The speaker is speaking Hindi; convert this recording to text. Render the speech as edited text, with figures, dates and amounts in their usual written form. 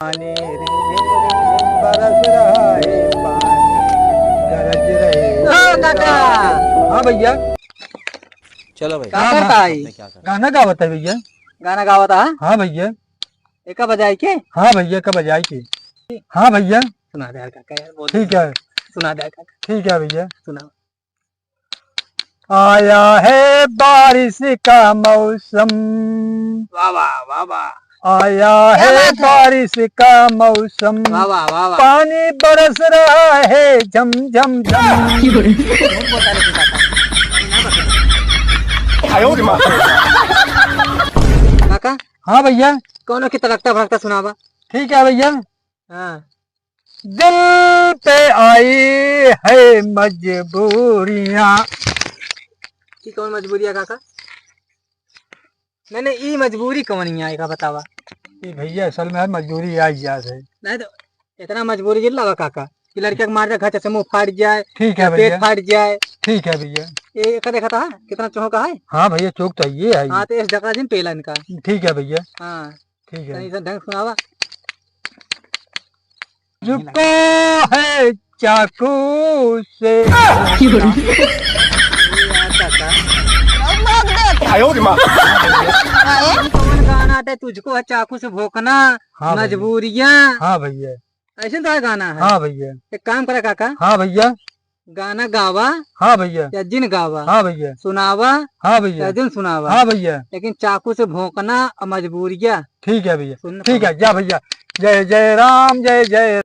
पानी रिमझिम रिमझिम बरस रहा है पानी गरज रहे। ओ काका। हाँ भैया। चलो भाई। का करता है? मैं क्या कर गाना गावत है भैया। गाना गावत हा? हाँ भैया। एक बजाई के हाँ भैया कब बजाई की। हाँ भैया सुना दे यार काका, यार बोल ठीक है। सुना दे काका, ठीक है भैया। सुना। आया है बारिश का मौसम, वाह वाह वाह वाह आया क्या है बात है? बारिश का मौसम, वाह वाह वाह वाह। पानी बरस रहा है झम झम झम। झूठ बोलता रे तू काका। काका हाँ भैया कौन की तड़कता भड़कता सुनावा। ठीक है भैया। हाँ दिल पे आई है मजबूरियां। की कौन मजबूरी है काका? मैंने ई मजबूरी कौन नहीं आएगा बतावा। ये भैया असल में मजबूरी आई जात है। नहीं तो इतना मजबूरी जिल लगा काका कि लड़के को मार दे घर से मुंह फाट जाए, ठीक या है पेट भैया। फाट जाए। ठीक है भैया। ये का देखा था कितना चौका है। हाँ भैया चौक तो ये है। हाँ तो इस जगह दिन पेला इनका। ठीक है भैया। हाँ ठीक है। तनी सा ढंग सुनावा। झुको है चाकू से। ये यार काका कौन गाना है तुझको है चाकू से भोंकना, हाँ भैया। मजबूरियां, हाँ भैया। ऐसे तो गाना है। हाँ भैया। एक काम करा काका, हाँ भैया। गाना गावा हाँ भैया। या जिन गावा, हाँ भैया। सुनावा हाँ भैया। या जिन सुनावा, हाँ भैया। लेकिन चाकू से भोंकना और मजबूरियां ठीक है भैया। सुनना ठीक है जा भैया। जय जय राम जय जय।